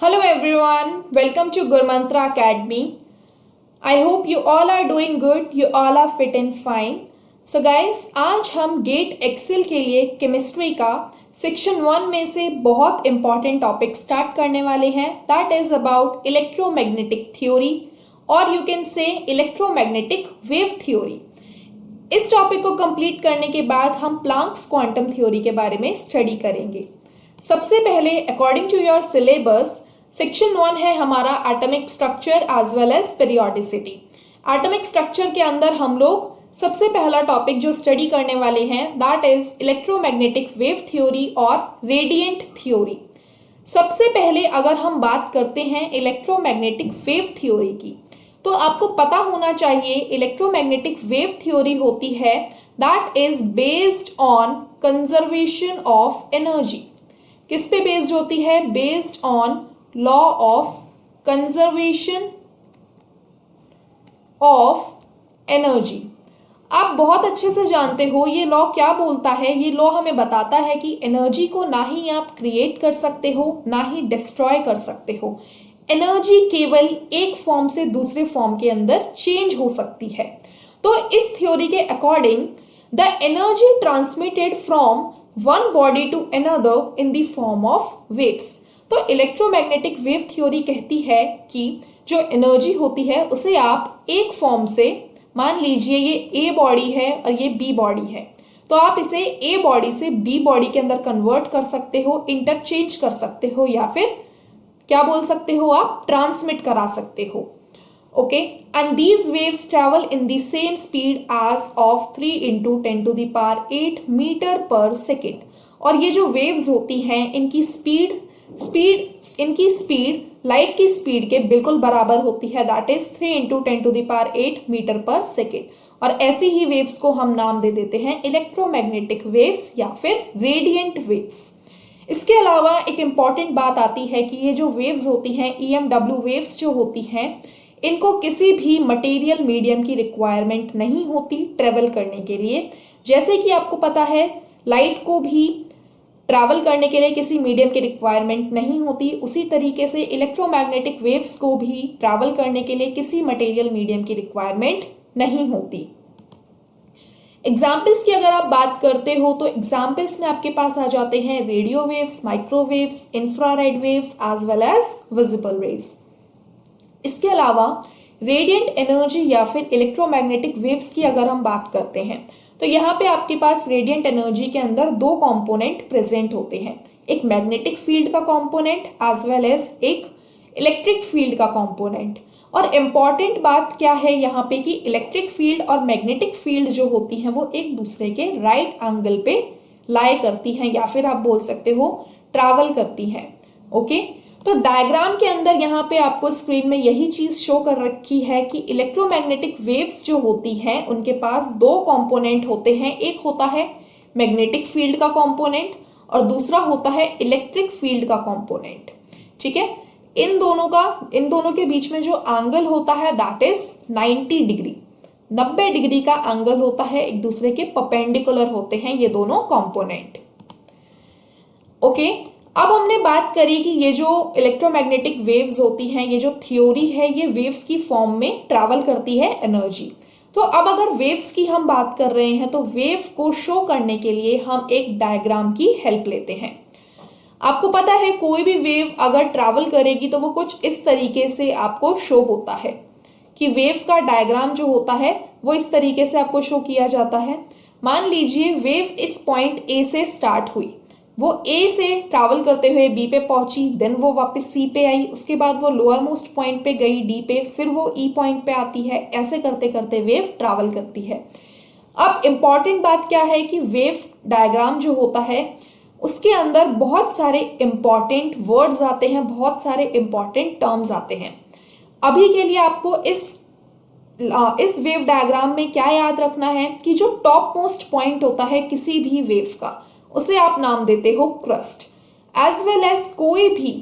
Hello everyone, welcome to Gurmantra Academy. I hope you all are doing good, you all are fit and fine. So guys, आज हम gate Excel के लिए chemistry का section 1 में से बहुत important topic start करने वाले हैं. That is about electromagnetic theory और you can say electromagnetic wave theory. इस टॉपिक को कंप्लीट करने के बाद हम प्लांक्स क्वांटम थ्योरी के बारे में स्टडी करेंगे. सबसे पहले according to your syllabus section 1 है हमारा atomic structure as well as periodicity. Atomic structure के अंदर हम लोग सबसे पहला टॉपिक जो स्टडी करने वाले हैं that is electromagnetic wave theory और रेडिएंट थ्योरी. सबसे पहले अगर हम बात करते हैं इलेक्ट्रोमैग्नेटिक वेव थ्योरी की, तो आपको पता होना चाहिए इलेक्ट्रोमैग्नेटिक वेव थ्योरी होती है that is based on conservation of energy. किस पे बेस्ड होती है? Based on law of conservation of energy. आप बहुत अच्छे से जानते हो ये लॉ क्या बोलता है. ये लॉ हमें बताता है कि एनर्जी को ना ही आप क्रिएट कर सकते हो ना ही डिस्ट्रॉय कर सकते हो. एनर्जी केवल एक फॉर्म से दूसरे फॉर्म के अंदर चेंज हो सकती है. तो इस थ्योरी के according the energy transmitted from one body to another in the form of waves. तो इलेक्ट्रोमैग्नेटिक वेव थ्योरी कहती है कि जो एनर्जी होती है उसे आप एक फॉर्म से, मान लीजिए ये ए बॉडी है और ये बी बॉडी है, तो आप इसे ए बॉडी से बी बॉडी के अंदर कन्वर्ट कर सकते हो, इंटरचेंज कर सकते हो, या फिर क्या बोल सकते हो आप, ट्रांसमिट करा सकते हो. Okay, and these waves travel in the same speed as of 3 × 10⁸ metre per second. और ये जो वेव्स होती हैं इनकी स्पीड लाइट की स्पीड के बिल्कुल बराबर होती है, that is 3 × 10⁸ metre per second. और ऐसी ही वेव्स को हम नाम दे देते हैं इलेक्ट्रोमैग्नेटिक वेव्स या फिर रेडिएंट वेव्स. इसके अलावा एक इंपॉर्टेंट बात आती है कि ये जो वेव्स होती हैं, EMW वेव्स जो होती हैं, इनको किसी भी मटेरियल मीडियम की रिक्वायरमेंट नहीं होती ट्रेवल करने के लिए. जैसे कि आपको पता है लाइट को भी ट्रैवल करने के लिए किसी मीडियम की रिक्वायरमेंट नहीं होती, उसी तरीके से इलेक्ट्रोमैग्नेटिक वेव्स को भी ट्रैवल करने के लिए किसी मटेरियल मीडियम की रिक्वायरमेंट नहीं होती. एग्जाम्पल्स की अगर आप बात करते हो तो एग्जाम्पल्स में आपके पास आ जाते हैं radio waves, microwaves, infrared waves as well as visible rays. इसके अलावा रेडिएंट एनर्जी या फिर इलेक्ट्रोमैग्नेटिक वेव्स की अगर हम बात करते हैं तो यहाँ पे आपके पास रेडिएंट एनर्जी के अंदर दो कंपोनेंट प्रेजेंट होते हैं. एक मैग्नेटिक फील्ड का कंपोनेंट एज वेल एज एक इलेक्ट्रिक फील्ड का कंपोनेंट. और इम्पॉर्टेंट बात क्या है यहाँ पे कि इलेक्ट्रिक फील्ड और मैग्नेटिक फील्ड जो होती हैं वो एक दूसरे के राइट एंगल पे लाई करती हैं, या फिर आप बोल सकते हो ट्रैवल करती हैं. ओके, तो डायग्राम के अंदर यहाँ पे आपको स्क्रीन में यही चीज शो कर रखी है कि इलेक्ट्रोमैग्नेटिक वेव्स जो होती हैं उनके पास दो कंपोनेंट होते हैं. एक होता है मैग्नेटिक फील्ड का कंपोनेंट और दूसरा होता है इलेक्ट्रिक फील्ड का कंपोनेंट. ठीक है, इन दोनों के बीच में जो एंगल होता है दैट इज 90 डिग्री. 90 डिग्री का एंगल होता है, एक दूसरे के परपेंडिकुलर होते हैं ये दोनों कंपोनेंट. ओके, अब हमने बात करी कि ये जो इलेक्ट्रोमैग्नेटिक वेव्स होती हैं, ये जो थ्योरी है ये वेव्स की फॉर्म में ट्रैवल करती है एनर्जी. तो अब अगर वेव्स की हम बात कर रहे हैं तो वेव को शो करने के लिए हम एक डायग्राम की हेल्प लेते हैं. आपको पता है कोई भी वेव अगर ट्रैवल करेगी तो वो कुछ इस तरीके से आपको शो होता है कि वेव का डायग्राम जो होता है वो इस तरीके से आपको शो किया जाता है. मान लीजिए वेव इस पॉइंट ए से स्टार्ट हुई, वो ए से ट्रैवल करते हुए बी पे पहुंची, देन वो वापस सी पे आई, उसके बाद वो लोअर मोस्ट पॉइंट पे गई डी पे, फिर वो ई पॉइंट पे आती है. ऐसे करते करते वेव ट्रैवल करती है. अब इंपॉर्टेंट बात क्या है कि वेव डायग्राम जो होता है उसके अंदर बहुत सारे इंपॉर्टेंट वर्ड्स आते हैं, बहुत सारे इंपॉर्टेंट टर्म्स आते हैं. अभी के लिए आपको इस वेव डायग्राम में क्या याद रखना है कि जो टॉप मोस्ट पॉइंट होता है किसी भी वेव का उसे आप नाम देते हो क्रस्ट, एज वेल एज कोई भी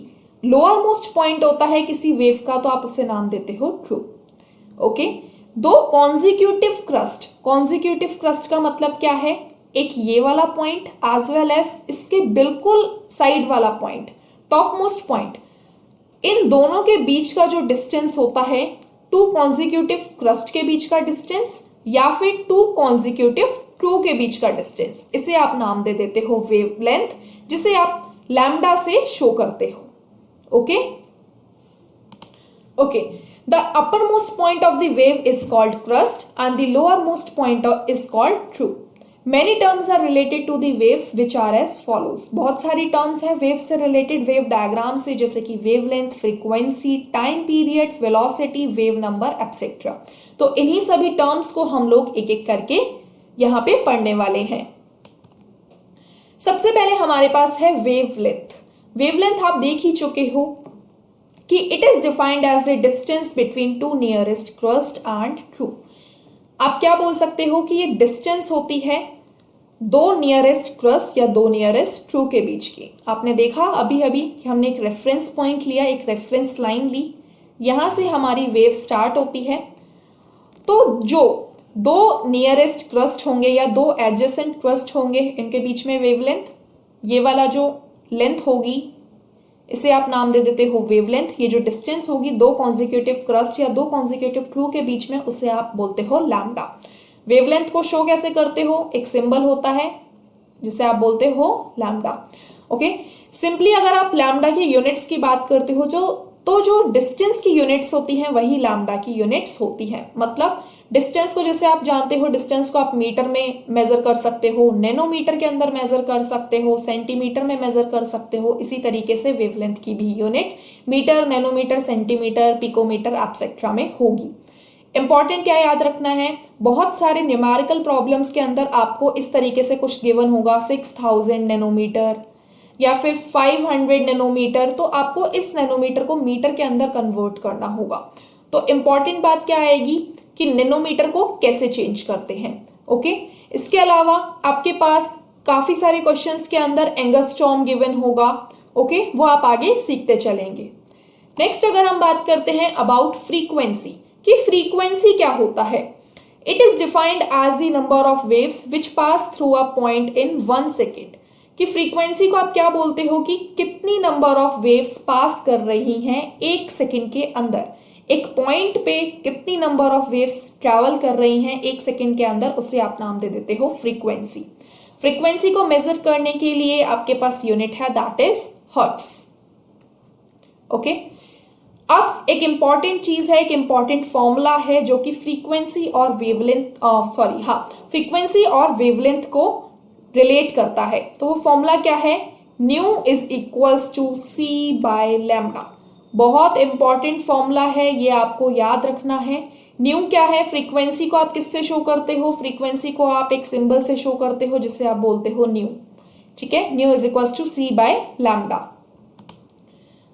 लोअर मोस्ट पॉइंट होता है किसी वेव का तो आप उसे नाम देते हो ट्रू. ओके, दो कॉन्जिक्यूटिव क्रस्ट का मतलब क्या है? एक ये वाला पॉइंट एज वेल एज इसके बिल्कुल साइड वाला पॉइंट, टॉप मोस्ट पॉइंट. इन दोनों के बीच का जो डिस्टेंस होता है, टू कॉन्जिक्यूटिव क्रस्ट के बीच का डिस्टेंस या फिर टू कॉन्जिक्यूटिव ट्रू के बीच का डिस्टेंस, इसे आप नाम दे देते हो वेवलेंथ, जिसे आप लैम्डा से शो करते हो। Okay okay, the uppermost point of the wave is called crust and the lowermost point is called true. Many terms are related to the waves which are as follows. बहुत सारी terms है wave से related, wave diagram से, जैसे कि wavelength, frequency, time period, velocity, wave number etcetera. तो इन्हीं सभी टर्म्स को हम लोग एक एक करके यहाँ पे पढ़ने वाले हैं। सबसे पहले हमारे पास है वेवलेंथ। वेवलेंथ आप देख ही चुके हो कि it is defined as the distance between two nearest crest and trough. आप क्या बोल सकते हो कि ये डिस्टेंस होती है दो नियरेस्ट क्रस्ट या दो नियरेस्ट ट्रू के बीच की। आपने देखा अभी अभी हमने एक रेफरेंस पॉइंट लिया, एक रेफरेंस लाइन ली, यहां से हमारी वेव स्टार्ट होती है। तो जो दो नियरेस्ट क्रस्ट होंगे या दो एडजेसेंट क्रस्ट होंगे, इनके बीच में वेवलेंथ, ये वाला जो लेंथ होगी इसे आप नाम दे देते हो वेवलेंथ। ये जो डिस्टेंस होगी दो कॉन्जिक्यूटिव क्रस्ट या दो कॉन्जिक्यूटिव ट्रू के बीच में, उसे आप बोलते हो लैम्डा। वेवलेंथ को शो कैसे करते हो? एक सिंबल होता है जिसे आप बोलते हो लैम्डा। ओके, सिंपली अगर आप लैम्डा की यूनिट्स की बात करते हो तो जो डिस्टेंस की यूनिट्स होती हैं वही लैम्डा की यूनिट्स होती हैं। मतलब डिस्टेंस को, जैसे आप जानते हो, डिस्टेंस को आप मीटर में मेजर कर सकते हो, नैनोमीटर के अंदर मेजर कर सकते हो, सेंटीमीटर में मेजर कर सकते हो। इसी तरीके से वेवलेंथ की भी unit metre, nanometre, centimetre, picometre etcetera में होगी। इंपॉर्टेंट क्या याद रखना है, बहुत सारे न्यूमेरिकल प्रॉब्लम्स के अंदर आपको इस तरीके से कुछ गिवन होगा 6000 नैनोमीटर या फिर 500 नैनोमीटर, तो आपको इस नैनोमीटर को मीटर के अंदर कन्वर्ट करना होगा। तो इंपॉर्टेंट बात क्या आएगी कि नैनोमीटर को कैसे चेंज करते हैं। ओके, इसके अलावा आपके पास काफी सारे क्वेश्चंस के अंदर एंगस्ट्रॉम गिवन होगा। ओके, वो आप आगे सीखते चलेंगे। नेक्स्ट अगर हम बात करते हैं अबाउट फ्रीक्वेंसी, कि फ्रीक्वेंसी क्या होता है। It is defined as the number of waves which pass through a point in 1 second. कि फ्रीक्वेंसी को आप क्या बोलते हो कि कितनी नंबर ऑफ वेव्स पास कर रही हैं 1 सेकेंड के अंदर। एक पॉइंट पे कितनी नंबर ऑफ वेव्स ट्रैवल कर रही हैं 1 सेकेंड के अंदर, उसे आप नाम दे देते हो फ्रीक्वेंसी। फ्रीक्वेंसी को मेजर करने के लिए आपके पास यूनिट है, दैट इज हर्ट्ज। ओके, अब एक इंपॉर्टेंट चीज है, एक इंपॉर्टेंट फॉर्मूला है जो कि फ्रीक्वेंसी और वेवलेंथ को रिलेट करता है। तो वो फॉर्मूला क्या है, nu is equals to C by lambda. बहुत इंपॉर्टेंट फॉर्मूला है, ये आपको याद रखना है। न्यू क्या है, फ्रीक्वेंसी को आप किससे शो करते हो? फ्रीक्वेंसी को आप एक सिंबल से शो करते हो जिसे आप बोलते हो न्यू। ठीक है, nu is equals to C by lambda.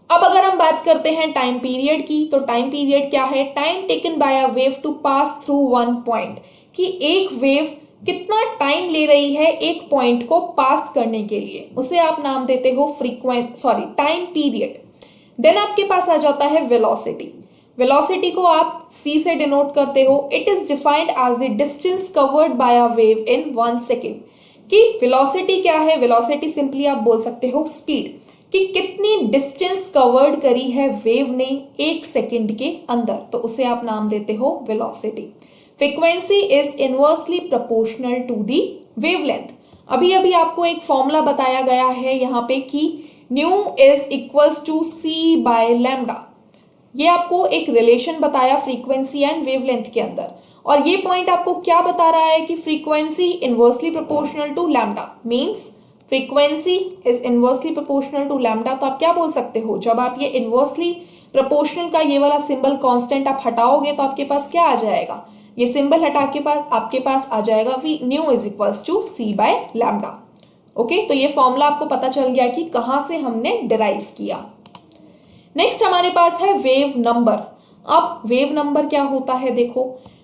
अब अगर हम बात करते हैं टाइम पीरियड की, तो टाइम पीरियड क्या है, time taken by a wave to pass through one point. कि एक वेव कितना टाइम ले रही है एक पॉइंट को पास करने के लिए, उसे आप नाम देते हो टाइम पीरियड। देन आपके पास आ जाता है वेलोसिटी। वेलोसिटी को आप c से डिनोट करते हो। It is defined as the distance covered by a wave in 1 second. कि वेलोसिटी क्या है, वेलोसिटी सिंपली आप बोल सकते हो स्पीड, कि कितनी डिस्टेंस कवर्ड करी है वेव ने 1 सेकेंड के अंदर, तो उसे आप नाम देते हो velocity. Frequency is inversely proportional to the wavelength. अभी अभी आपको एक फॉर्मूला बताया गया है यहाँ पे कि nu is equals to C by lambda. ये आपको एक रिलेशन बताया फ्रीक्वेंसी एंड वेवलेंथ के अंदर, और ये पॉइंट आपको क्या बता रहा है कि frequency inversely proportional to lambda, means frequency is inversely proportional to lambda. तो आप क्या बोल सकते हो, जब आप ये इनवर्सली प्रोपोर्शनल का ये वाला सिंबल कांस्टेंट आप हटाओगे तो आपके पास क्या आ जाएगा, ये सिंबल हटा के पास आपके पास आ जाएगा V nu is equals to C by lambda. Okay, तो ये फॉर्मूला आपको पता चल गया कि कहां से हमने डिराइव किया। नेक्स्ट हमारे पास है वेव नंबर। अब वेव नंबर क्या होता है, देखो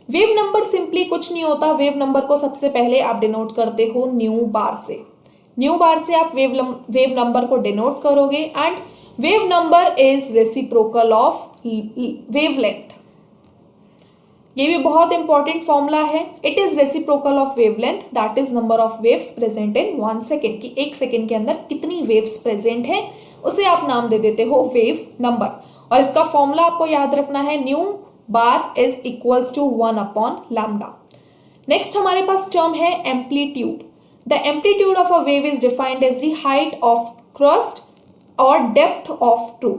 वेव नंबर सिंपली कुछ नहीं होता। वेव नंबर को सबसे पहले आप डिनोट करते हो न्यू बार से। न्यू बार से आप वेव नंबर को डिनोट करोगे and wave number is reciprocal of wavelength. ये भी बहुत इंपॉर्टेंट फॉर्मूला है। It is reciprocal of wavelength, that is number of waves present in 1 second. कि 1 सेकेंड के अंदर कितनी वेव्स प्रेजेंट है उसे आप नाम दे देते हो वेव नंबर। और इसका फॉर्मूला आपको याद रखना है, nu bar is equals to 1/λ। Next हमारे पास टर्म है amplitude. The amplitude of a wave is defined as the height of crest और डेप्थ ऑफ ट्रू।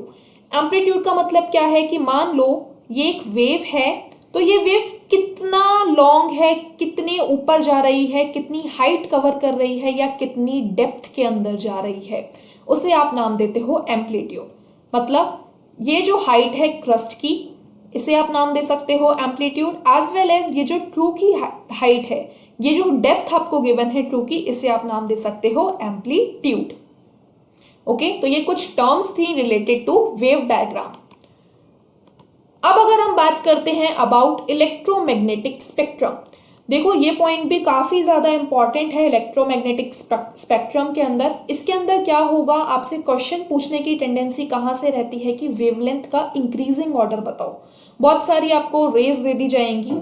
एम्पलीट्यूड का मतलब क्या है कि मान लो ये एक वेव है, तो ये वेव कितना लॉन्ग है, कितने ऊपर जा रही है, कितनी हाइट कवर कर रही है, या कितनी डेप्थ के अंदर जा रही है, उसे आप नाम देते हो एम्पलीट्यूड। मतलब ये जो हाइट है क्रस्ट की, इसे आप नाम दे सकते हो एम्पलीट्यूड, एज वेल एज ये जो ट्रू की हाइट है, ये जो डेप्थ आपको गिवन है ट्रू की, इसे आप नाम दे सकते हो एम्पलीट्यूड। ओके, तो ये कुछ टर्म्स थी रिलेटेड टू वेव डायग्राम। अब अगर हम बात करते हैं अबाउट इलेक्ट्रोमैग्नेटिक स्पेक्ट्रम, देखो ये पॉइंट भी काफी ज्यादा इंपॉर्टेंट है इलेक्ट्रोमैग्नेटिक स्पेक्ट्रम के अंदर। इसके अंदर क्या होगा, आपसे क्वेश्चन पूछने की टेंडेंसी कहां से रहती है कि वेवलेंथ का इंक्रीजिंग ऑर्डर बताओ। बहुत सारी आपको रेज दे दी जाएंगी,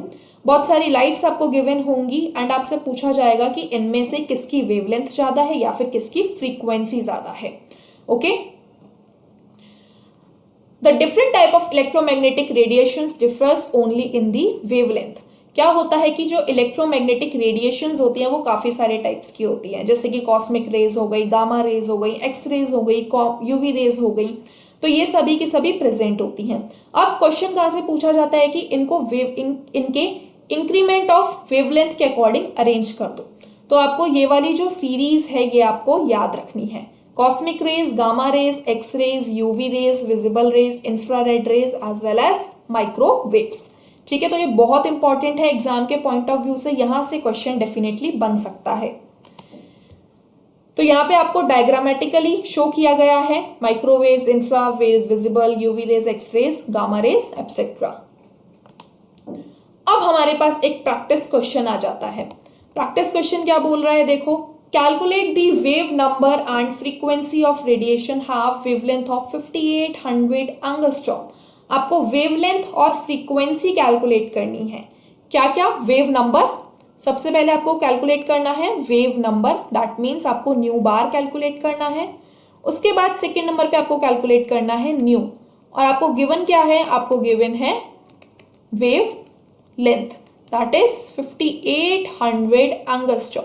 बहुत सारी लाइट्स आपको गिवन होंगी, एंड आपसे पूछा जाएगा कि इनमें से किसकी वेवलेंथ ज्यादा है या फिर किसकी फ्रीक्वेंसी ज्यादा है। Okay, the different type of electromagnetic radiations differs only in the wavelength. क्या होता है कि जो इलेक्ट्रोमैग्नेटिक रेडिएशंस होती हैं वो काफी सारे टाइप्स की होती हैं, जैसे कि कॉस्मिक रेज हो गई, गामा रेज हो गई, एक्स रेज हो गई, यूवी रेज हो गई, तो ये सभी की सभी प्रेजेंट होती हैं। अब क्वेश्चन कहां से पूछा जाता है कि इनको इनके इंक्रीमेंट ऑफ वेवलेंथ के अकॉर्डिंग अरेंज कर दो। तो आपको ये वाली जो सीरीज है ये आपको याद रखनी है, cosmic rays, gamma rays, X rays, UV rays, visible rays, infrared rays as well as microwaves. ठीक है, तो ये बहुत इंपॉर्टेंट है एग्जाम के पॉइंट ऑफ व्यू से, यहां से क्वेश्चन डेफिनेटली बन सकता है। तो यहाँ पे आपको डायग्रामेटिकली शो किया गया है microwaves, infrawaves, visible, UV rays, X rays, gamma rays etcetera. अब हमारे पास एक प्रैक्टिस क्वेश्चन आ जाता है। प्रैक्टिस क्वेश्चन क्या बोल रहा है, देखो, calculate the wave number and frequency of radiation have wavelength of 5800 angstrom. आपको वेवलेंथ और फ्रीक्वेंसी कैलकुलेट करनी है। क्या क्या, वेव नंबर, सबसे पहले आपको कैलकुलेट करना है वेव नंबर, दैट मीन्स आपको न्यू बार कैलकुलेट करना है। उसके बाद सेकेंड नंबर पे आपको कैलकुलेट करना है न्यू, और आपको गिवन क्या है, आपको गिवन है wave length, that is 5800 angstrom.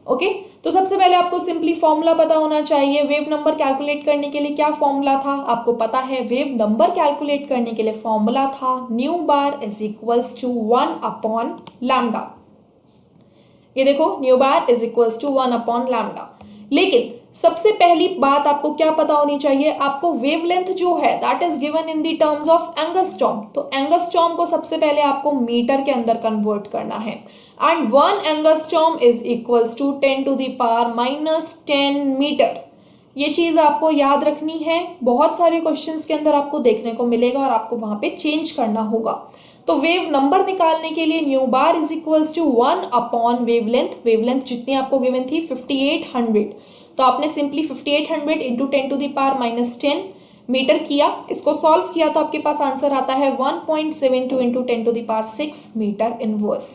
Okay, तो सबसे पहले आपको सिंपली फॉर्मूला पता होना चाहिए। वेव नंबर कैलकुलेट करने के लिए क्या फॉर्मूला था, आपको पता है। वेव नंबर कैलकुलेट करने के लिए फॉर्मूला था nu bar is equals to 1/λ। ये देखो, nu bar is equals to 1/λ। लेकिन सबसे पहली बात आपको क्या पता होनी चाहिए, आपको वेवलेंथ जो है that is given in the terms of angstrom. तो एंगस्ट्रॉम को सबसे पहले आपको मीटर के अंदर कन्वर्ट करना है, and 1 angstrom is equals to 10⁻⁻10 metre. ये चीज आपको याद रखनी है, बहुत सारे क्वेश्चंस के अंदर आपको देखने को मिलेगा और आपको वहां पे चेंज करना होगा। तो वेव नंबर निकालने के लिए nu bar is equals to 1 wavelength, wavelength जितनी आपको गिवन थी 5800, तो आपने सिंपली 5800 इंटू 10⁻⁻10 मीटर किया, इसको सॉल्व किया तो आपके पास आंसर आता है 1.72 इंटू 10⁻6 मीटर इनवर्स।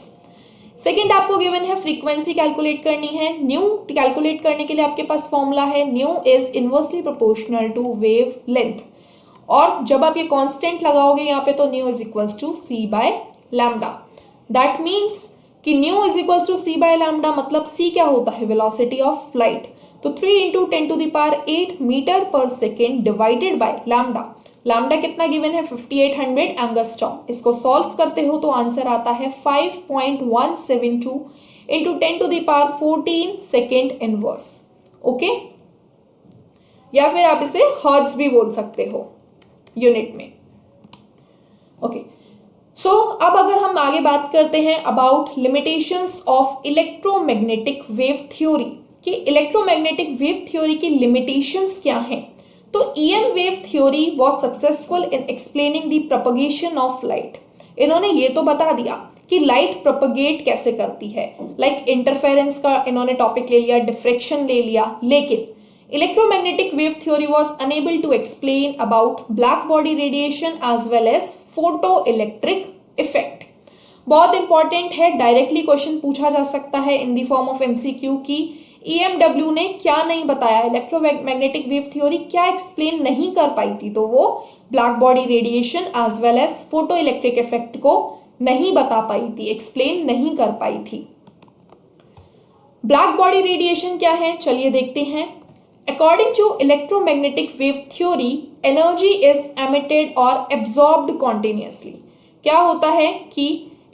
सेकेंड आपको गिवन है फ्रीक्वेंसी कैलकुलेट करनी है। न्यू कैलकुलेट करने के लिए आपके पास फॉर्मूला है nu is inversely proportional to wave length, और जब आप ये कांस्टेंट लगाओगे यहाँ पे तो nu is equals to c/λ। That means कि nu is equals to c/λ, मतलब c क्या होता है, वेलोसिटी ऑफ लाइट। तो 3 into 10⁸ metre per second divided by lambda. Lambda कितना गिवन है, 5800 एंगस्ट्रॉम। इसको सॉल्व करते हो तो आंसर आता है 5.172 इंटू 10⁻14 सेकेंड इनवर्स। ओके, या फिर आप इसे हर्ट्ज भी बोल सकते हो यूनिट में। ओके, सो अब अगर हम आगे बात करते हैं about limitations of electromagnetic wave theory, कि इलेक्ट्रोमैग्नेटिक वेव थ्योरी की लिमिटेशंस क्या हैं। तो EM wave theory was successful in explaining the propagation of light. इन्होंने ये तो बता दिया कि लाइट प्रोपगेट कैसे करती है, लाइक इंटरफेरेंस का इन्होंने टॉपिक ले लिया, डिफ्रेक्शन ले लिया, लेकिन electromagnetic wave theory was unable to explain about black body radiation as well as photoelectric effect. बहुत इंपॉर्टेंट है, डायरेक्टली क्वेश्चन पूछा जा सकता है in the form of MCQ की EMW ने क्या नहीं बताया, इलेक्ट्रोमैग्नेटिक वेव थ्योरी क्या एक्सप्लेन नहीं कर पाई थी, तो वो black body radiation as well as photoelectric effect को नहीं बता पाई थी, एक्सप्लेन नहीं कर पाई थी। ब्लैक बॉडी रेडिएशन क्या है, चलिए देखते हैं। According to electromagnetic wave theory, energy is emitted और एब्जॉर्ब्ड कॉन्टिन्यूसली। क्या होता है कि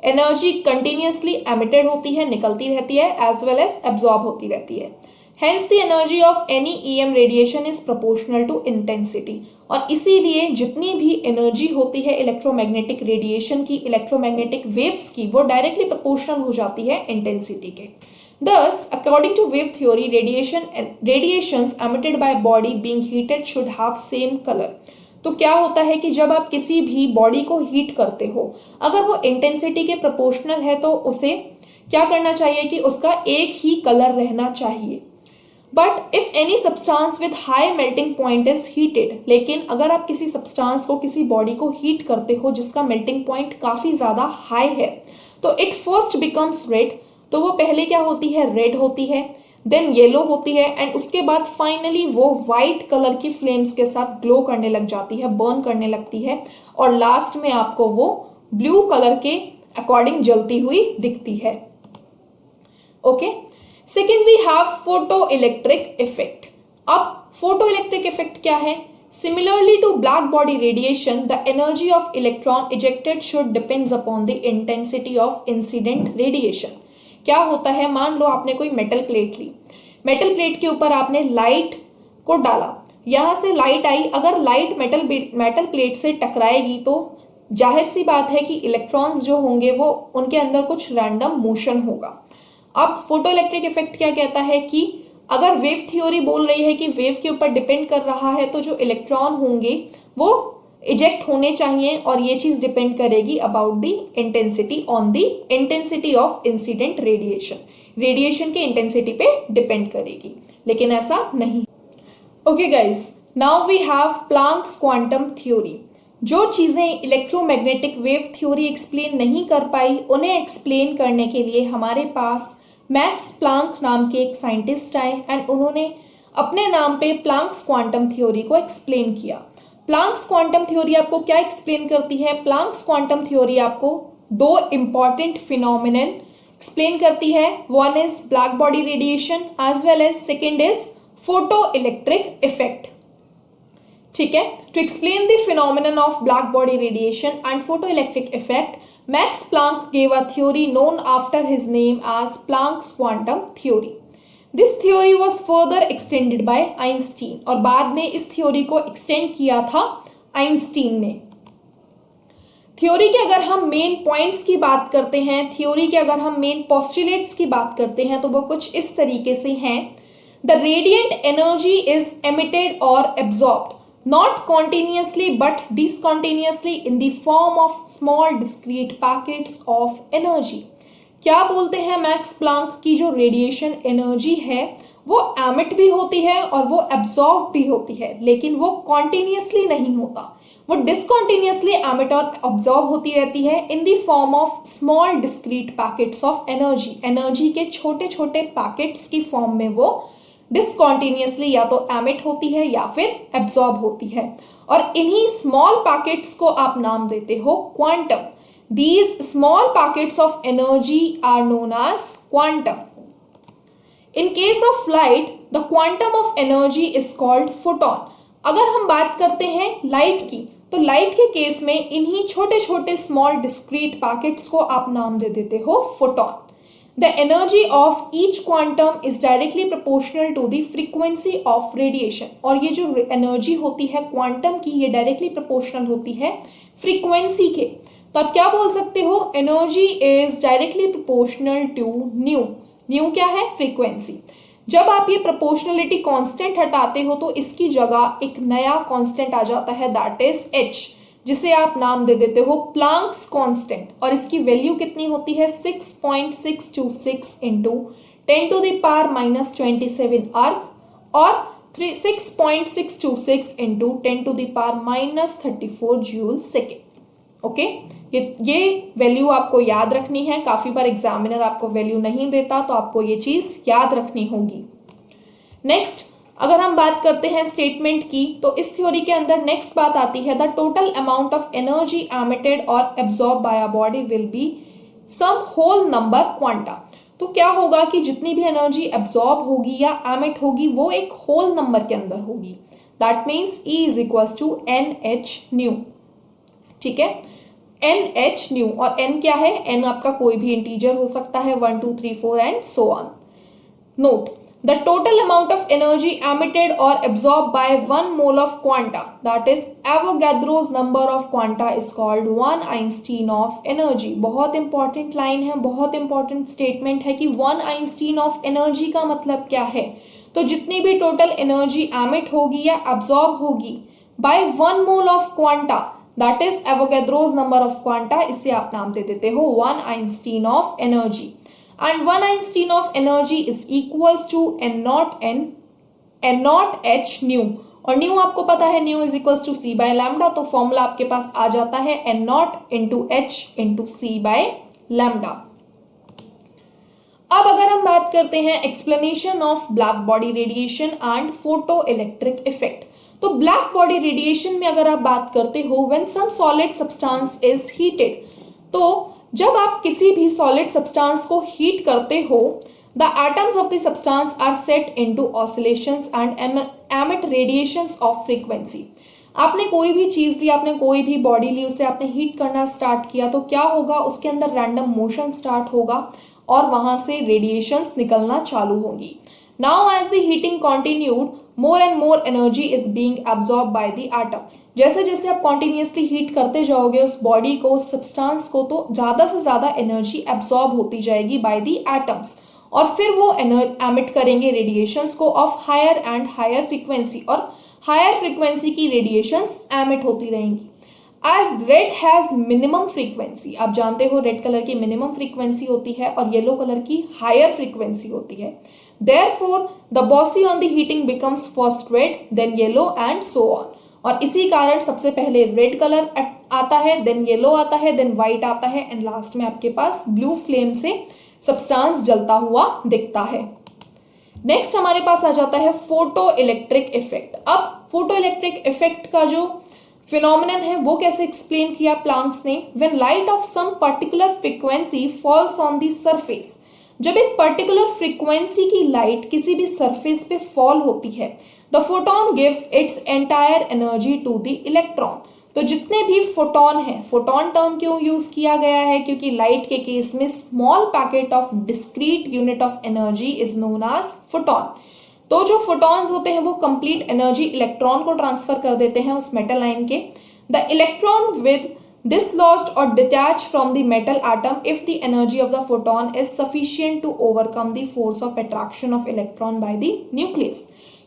एनर्जी कंटिन्यूसली एमिटेड होती है, निकलती रहती है, एज वेल एज एब्जॉर्ब होती रहती है। Hence the energy of any EM radiation is proportional to intensity. और इसीलिए जितनी भी एनर्जी होती है इलेक्ट्रोमैग्नेटिक रेडिएशन की, इलेक्ट्रोमैग्नेटिक वेव्स की, वो डायरेक्टली प्रोपोर्शनल हो जाती है इंटेंसिटी के। Thus, according to wave theory, radiations emitted by body being heated should have same color. तो क्या होता है कि जब आप किसी भी बॉडी को हीट करते हो, अगर वो इंटेंसिटी के प्रोपोर्शनल है तो उसे क्या करना चाहिए कि उसका एक ही कलर रहना चाहिए। But if any substance with high melting point is heated, लेकिन अगर आप किसी सब्सटेंस को, किसी बॉडी को हीट करते हो जिसका मेल्टिंग पॉइंट काफी ज्यादा हाई है, तो इट फर्स्ट बिकम्स रेड। तो वो पहले क्या होती है, रेड होती है, देन येलो होती है, एंड उसके बाद फाइनली वो व्हाइट कलर की फ्लेम्स के साथ ग्लो करने लग जाती है, बर्न करने लगती है, और लास्ट में आपको वो ब्लू कलर के अकॉर्डिंग जलती हुई दिखती है। Okay, second we have photoelectric effect. अब फोटो इलेक्ट्रिक इफेक्ट क्या है? Similarly to black body radiation, the energy of electron ejected should depends upon the intensity of incident radiation. क्या होता है, मान लो आपने कोई मेटल प्लेट ली, मेटल प्लेट के ऊपर आपने लाइट को डाला, यहां से लाइट आई, अगर लाइट मेटल प्लेट से टकराएगी तो जाहिर सी बात है कि इलेक्ट्रॉन्स जो होंगे वो उनके अंदर कुछ रैंडम मोशन होगा। अब फोटो इलेक्ट्रिक इफेक्ट क्या कहता है कि अगर वेव थ्योरी बोल रही है कि वेव के ऊपर डिपेंड कर रहा है, तो जो इलेक्ट्रॉन होंगे वो इजेक्ट होने चाहिए, और ये चीज डिपेंड करेगी about the intensity, on the intensity of incident radiation, radiation के इंटेंसिटी पे डिपेंड करेगी, लेकिन ऐसा नहीं। Okay guys, now we have Planck's quantum theory. जो चीजें इलेक्ट्रोमैग्नेटिक वेव थ्योरी एक्सप्लेन नहीं कर पाई, उन्हें एक्सप्लेन करने के लिए हमारे पास मैक्स प्लैंक नाम के एक साइंटिस्ट आए, एंड उन्होंने अपने नाम पे प्लैंक्स क्वांटम थ्योरी को एक्सप्लेन किया। प्लैंक्स क्वांटम थ्योरी आपको क्या एक्सप्लेन करती है? प्लैंक्स क्वांटम थ्योरी आपको दो इंपॉर्टेंट फिनोमिनन एक्सप्लेन करती है। One is black body radiation as well as second is photoelectric effect. ठीक है, to explain the phenomenon of black body radiation and photoelectric effect, Max Planck gave a theory known after his name as Planck's quantum theory. This theory was further extended by Einstein, और बाद में इस theory को extend किया था Einstein ने। Theory के अगर हम मेन पॉइंट्स की बात करते हैं, थ्योरी के अगर हम मेन पोस्टुलेट्स की बात करते हैं, तो वो कुछ इस तरीके से हैं। The radiant energy is emitted और absorbed not continuously but discontinuously in the form of small discrete packets of energy. क्या बोलते हैं मैक्स प्लैंक की जो रेडिएशन एनर्जी है वो एमिट भी होती है और वो एब्जॉर्ब भी होती है, लेकिन वो कॉन्टिन्यूसली नहीं होता, वो डिसकॉन्टिन्यूसली एमिट और ऑब्जॉर्ब होती रहती है in the form of small discrete packets of energy. Energy के छोटे छोटे पैकेट्स की फॉर्म में वो डिसकॉन्टिन्यूसली या तो एमिट होती है या फिर एब्जॉर्ब होती है, और इन्हीं स्मॉल पैकेट्स को आप नाम देते हो quantum. These small packets of energy are known as quantum. In case of light the quantum of energy is called photon. अगर हम बात करते हैं लाइट की, तो लाइट के केस में इन्हीं छोटे छोटे स्मॉल डिस्क्रीट पैकेट्स को आप नाम दे देते हो photon. The energy of each quantum is directly proportional to the frequency of radiation. और ये जो एनर्जी होती है क्वांटम की, ये डायरेक्टली प्रोपोर्शनल होती है फ्रीक्वेंसी के। तो आप क्या बोल सकते हो? Energy is directly proportional to nu. Nu क्या है? फ्रीक्वेंसी। जब आप ये प्रोपोर्शनलिटी कांस्टेंट हटाते हो तो इसकी जगह एक नया कांस्टेंट आ जाता है, दैट इज एच, जिसे आप नाम दे देते हो प्लैंक्स कांस्टेंट, और इसकी वैल्यू कितनी होती है? 6.626 into 10 to the power -27 erg, और 6.626 into 10 to the power -34 joule second. Okay, ये वैल्यू आपको याद रखनी है। काफी बार एग्जामिनर आपको वैल्यू नहीं देता, तो आपको ये चीज याद रखनी होगी। नेक्स्ट अगर हम बात करते हैं स्टेटमेंट की, तो इस थ्योरी के अंदर नेक्स्ट बात आती है, the total amount of energy emitted और absorb by a body will be some whole number quanta. तो क्या होगा कि जितनी भी एनर्जी एब्जॉर्ब होगी या एमिट होगी वो एक होल नंबर के अंदर होगी। That means E is equal to NH nu. ठीक है, NH न्यू, और N क्या है, N आपका कोई भी इंटीजर हो सकता है, 1 2 3 4 and so on. Note, the total amount of energy emitted or absorbed by 1 mole of quanta, that is Avogadro's number of quanta, is called 1 Einstein of energy। बहुत इंपॉर्टेंट लाइन है, बहुत important statement है कि 1 Einstein of energy का मतलब क्या है। तो जितनी भी टोटल एनर्जी एमिट होगी या एब्जॉर्ब होगी by 1 mole of quanta, that is Avogadro's number of quanta, इसे आप नाम दे देते हो 1 Einstein of energy। And 1 Einstein of energy is equals to N naught H nu, और न्यू आपको पता है nu is equals to C by lambda, तो फॉर्मूला आपके पास आ जाता है N naught into H into C by lambda. अब अगर हम बात करते हैं explanation of black body radiation and photoelectric effect, तो ब्लैक बॉडी रेडिएशन में अगर आप बात करते हो, when some solid substance is heated, तो जब आप किसी भी सॉलिड सब्सटेंस को हीट करते हो, the atoms of the substance are set into oscillations and emit radiations of frequency. आपने कोई भी चीज ली, आपने कोई भी बॉडी ली, उसे आपने हीट करना स्टार्ट किया, तो क्या होगा, उसके अंदर रैंडम मोशन स्टार्ट होगा और वहां से रेडिएशंस निकलना चालू होंगी। Now as the heating continued, more and more energy is being absorb by the atom. जैसे जैसे आप कॉन्टिन्यूसली हीट करते जाओगे उस बॉडी को, उस सब्सटेंस को, तो ज्यादा से ज्यादा एनर्जी एब्जॉर्ब होती जाएगी बाय द एटम्स, और फिर वो एमिट करेंगे रेडिएशंस को of higher and higher frequency, और हायर फ्रीक्वेंसी की रेडिएशंस एमिट होती रहेंगी। As red has minimum frequency, आप जानते हो रेड कलर की मिनिमम फ्रीक्वेंसी होती है और येलो कलर की हायर फ्रीक्वेंसी होती है। Therefore, the bossy on the heating becomes first red, then yellow and so on। और इसी कारण सबसे पहले रेड कलर आता है, देन येलो आता है, देन व्हाइट आता है, एंड लास्ट में आपके पास ब्लू फ्लेम से सब्सटेंस जलता हुआ दिखता है। नेक्स्ट हमारे पास आ जाता है फोटो इलेक्ट्रिक इफेक्ट। अब फोटो इलेक्ट्रिक इफेक्ट का जो फिनोमिनन है वो कैसे एक्सप्लेन किया प्लांक्स ने, when light of some particular frequency falls on the surface, जब एक पर्टिकुलर फ्रीक्वेंसी की लाइट किसी भी सरफेस पे फॉल होती है, the photon gives its entire energy to the electron. तो जितने भी फोटोन है, फोटोन टर्म क्यों यूज किया गया है, क्योंकि लाइट के केस में small packet of discrete unit of energy is known as photon. तो जो फोटॉन्स होते हैं वो कंप्लीट एनर्जी इलेक्ट्रॉन को ट्रांसफर कर देते हैं उस मेटल आयन के। The electron will dislodged or detached from the metal atom if the energy of the photon is sufficient to overcome the force of attraction of electron by the nucleus।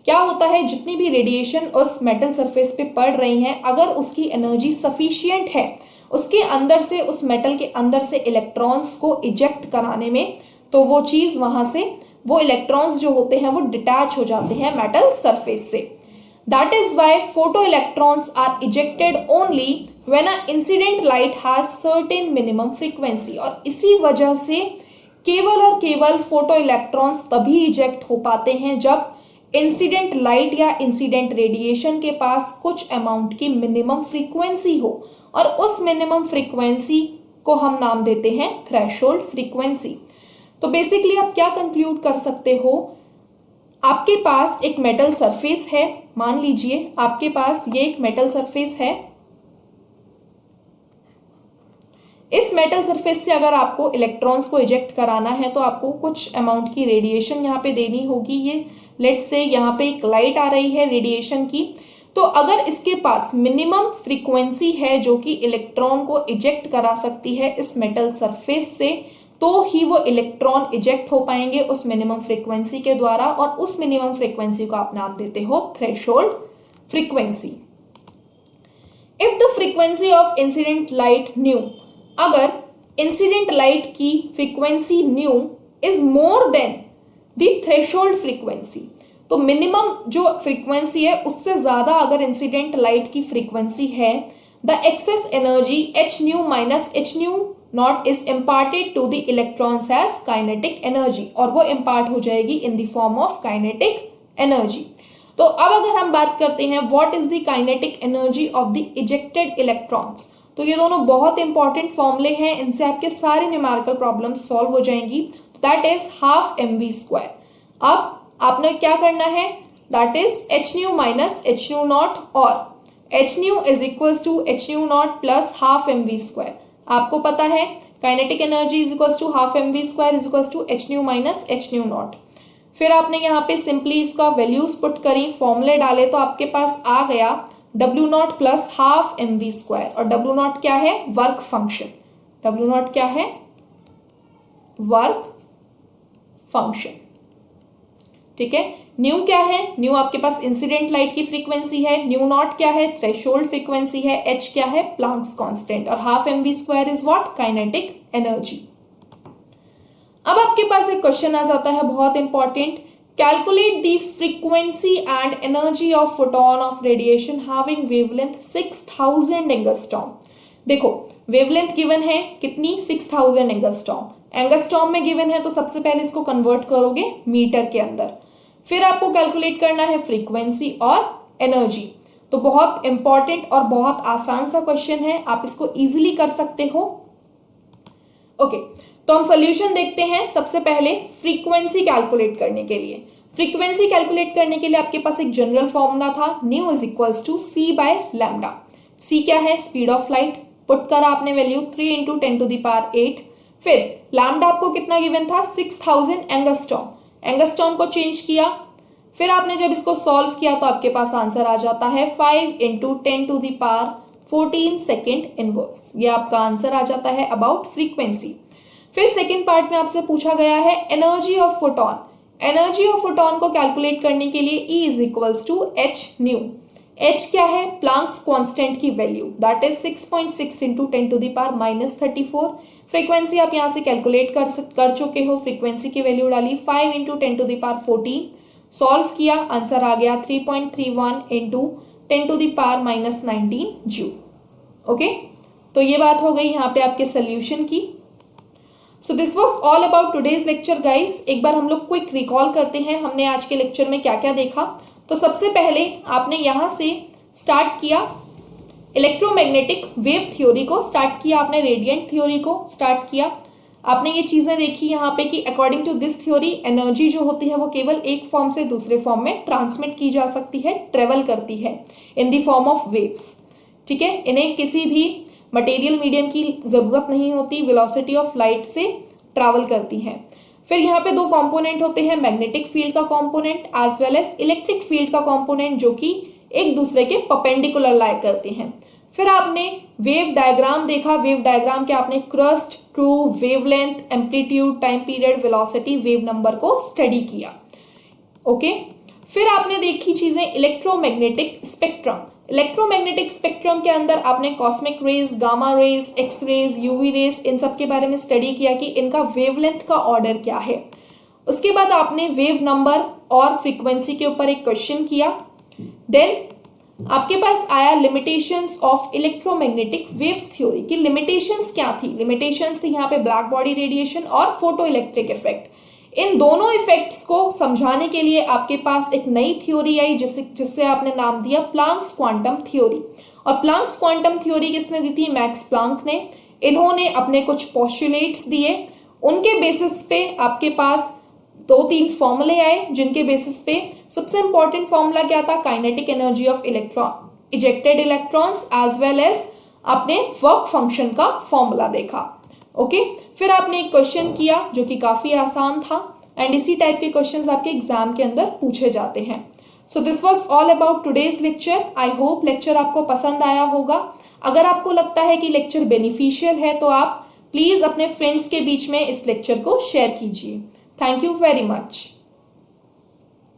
क्या होता है, जितनी भी radiation उस metal surface पे पड़ रही है, अगर उसकी एनर्जी सफिशिएंट है उसके अंदर से, उस मेटल के अंदर से इलेक्ट्रॉन्स को इजेक्ट कराने में, तो वो चीज वहां से, वो इलेक्ट्रॉन्स जो होते हैं वो डिटैच हो जाते हैं मेटल सरफेस से। That is why photoelectrons are ejected only when an incident light has certain minimum frequency। और इसी वजह से केवल और केवल फोटो इलेक्ट्रॉन्स तभी इजेक्ट हो पाते हैं जब इंसिडेंट लाइट या इंसिडेंट रेडिएशन के पास कुछ अमाउंट की मिनिमम फ्रीक्वेंसी हो, और उस मिनिमम फ्रीक्वेंसी को हम नाम देते हैं थ्रेशोल्ड फ्रीक्वेंसी। तो बेसिकली आप क्या कंक्लूड कर सकते हो, आपके पास एक मेटल सरफेस है, मान लीजिए आपके पास ये एक मेटल सरफेस है, इस मेटल सरफेस से अगर आपको इलेक्ट्रॉन्स को इजेक्ट कराना है तो आपको कुछ अमाउंट की रेडिएशन यहाँ पे देनी होगी। ये लेट्स से यहाँ पे एक लाइट आ रही है रेडिएशन की, तो अगर इसके पास मिनिमम फ्रीक्वेंसी है जो कि इलेक्ट्रॉन को इजेक्ट करा सकती है इस मेटल सरफेस से, तो ही वो इलेक्ट्रॉन इजेक्ट हो पाएंगे उस मिनिमम फ्रीक्वेंसी के द्वारा, और उस मिनिमम फ्रीक्वेंसी को आप नाम देते हो threshold frequency. If the frequency of incident light nu, अगर इंसिडेंट लाइट की frequency nu is more than the threshold frequency, तो मिनिमम जो फ्रीक्वेंसी है उससे ज्यादा अगर इंसिडेंट लाइट की फ्रीक्वेंसी है, the excess energy H nu minus H nu naught is imparted to the electrons as kinetic energy, और वो इम्पार्ट हो जाएगी in the form of kinetic energy. तो अब अगर हम बात करते हैं what is the kinetic energy of the ejected electrons, तो ये दोनों बहुत इंपॉर्टेंट फॉर्मूले हैं, इनसे आपके सारे न्यूमेरिकल प्रॉब्लम्स सॉल्व हो जाएंगी। That is half mv²। अब आपने क्या करना है, that is h nu minus h nu naught, और h nu is equal to h nu naught plus half mv²। आपको पता है kinetic energy is equal to half mv² is equal to h nu minus h nu naught. फिर आपने यहाँ पे simply इसका values put करी, फॉर्मूले डाले, तो आपके पास आ गया W not plus half mv²। और W नॉट क्या है, वर्क फंक्शन। W नॉट क्या है, वर्क फंक्शन। ठीक है, न्यू क्या है, न्यू आपके पास इंसिडेंट लाइट की फ्रीक्वेंसी है, न्यू नॉट क्या है, थ्रेशोल्ड फ्रीक्वेंसी है, h क्या है, प्लैंक्स कांस्टेंट, और half mv² is what, kinetic energy. अब आपके पास एक क्वेश्चन आ जाता है बहुत important, calculate the frequency and energy of photon of radiation having wavelength 6000 angstrom. देखो वेवलेंथ गिवन है कितनी, 6000 एंगस्ट्रॉम, एंगस्ट्रॉम में गिवन है, तो सबसे पहले इसको कन्वर्ट करोगे मीटर के अंदर, फिर आपको कैलकुलेट करना है फ्रीक्वेंसी और एनर्जी। तो बहुत इंपॉर्टेंट और बहुत आसान सा क्वेश्चन है, आप इसको इजीली कर सकते हो। ओके, तो हम सोल्यूशन देखते हैं। सबसे पहले फ्रीक्वेंसी कैलकुलेट करने के लिए, फ्रीक्वेंसी कैलकुलेट करने के लिए आपके पास एक जनरल फॉर्मूला था, nu is equals to c by lambda. c क्या है, स्पीड ऑफ लाइट, पुट करा आपने वैल्यू 3 × 10⁸। फिर लैम्डा आपको कितना गिवन था, 6000 एंगस्ट्रॉम, एंगस्ट्रॉम को चेंज किया, फिर आपने जब इसको सॉल्व किया तो आपके पास आंसर आ जाता है 5 × 10⁻14 सेकेंड इनवर्स। ये आपका आंसर आ जाता है अबाउट फ्रीक्वेंसी। फिर सेकेंड पार्ट में आपसे पूछा गया है energy of photon. Energy of photon को कैलकुलेट करने के लिए E is equals to h nu. h क्या है, प्लैंक्स कांस्टेंट की वैल्यू, दैट इज 6.6 × 10⁻34। फ्रीक्वेंसी आप यहां से कैलकुलेट कर चुके हो, फ्रीक्वेंसी की वैल्यू डाली 5 × 10⁻14, सॉल्व किया, आंसर आ गया 3.31 × 10⁻19 जूल। ओके, तो ये बात हो गई यहाँ पे आपके सोल्यूशन की। So this was all about today's lecture guys. एक बार हम लोग क्विक रिकॉल करते हैं हमने आज के लेक्चर में क्या क्या देखा। तो सबसे पहले आपने यहां से स्टार्ट किया इलेक्ट्रोमैग्नेटिक वेव थ्योरी को, स्टार्ट किया आपने रेडिएंट थ्योरी को स्टार्ट किया। आपने ये चीजें देखी यहाँ पे कि according to this theory energy जो होती है वो केवल एक फॉर्म से दूसरे फॉर्म में ट्रांसमिट की जा सकती है, ट्रेवल करती है in the form of waves. ठीक है, इन्हें किसी भी मटेरियल मीडियम की जरूरत नहीं होती, वेलोसिटी ऑफ लाइट से ट्रैवल करती हैं। फिर यहाँ पे दो कंपोनेंट होते हैं, मैग्नेटिक फील्ड का component as well as electric field का कंपोनेंट, जो कि एक दूसरे के परपेंडिकुलर लाई करते हैं। फिर आपने वेव डायग्राम देखा, वेव डायग्राम के आपने crust, true, wavelength, amplitude, time period, velocity, wave number को स्टडी किया। ओके, फिर आपने देखी चीजें इलेक्ट्रोमैग्नेटिक स्पेक्ट्रम। इलेक्ट्रोमैग्नेटिक स्पेक्ट्रम के अंदर आपने cosmic rays, gamma rays, X rays, UV rays, इन सब के बारे में स्टडी किया कि इनका वेवलेंथ का ऑर्डर क्या है। उसके बाद आपने वेव नंबर और फ्रीक्वेंसी के ऊपर एक क्वेश्चन किया। देन आपके पास आया limitations of electromagnetic waves theory की लिमिटेशंस क्या थी। लिमिटेशंस थी यहाँ पे ब्लैक बॉडी रेडिएशन और फोटो इलेक्ट्रिक इफेक्ट। इन दोनों इफेक्ट्स को समझाने के लिए आपके पास एक नई थ्योरी आई जिससे आपने नाम दिया प्लैंक्स क्वांटम थ्योरी। और प्लैंक्स क्वांटम थ्योरी किसने दी थी, मैक्स प्लैंक ने। इन्होंने अपने कुछ पोस्टुलेट्स दिए, उनके बेसिस पे आपके पास 2-3 फॉर्मूले आए, जिनके बेसिस पे सबसे इंपॉर्टेंट फॉर्मूला क्या था, kinetic energy of ejected electrons as well as आपने वर्क फंक्शन का फॉर्मूला देखा। ओके, फिर आपने एक क्वेश्चन किया जो कि काफी आसान था, एंड इसी टाइप के क्वेश्चंस आपके एग्जाम के अंदर पूछे जाते हैं। So this was all about today's lecture. I hope lecture आपको पसंद आया होगा। अगर आपको लगता है कि लेक्चर बेनिफिशियल है तो आप प्लीज अपने फ्रेंड्स के बीच में इस लेक्चर को शेयर कीजिए। Thank you very much.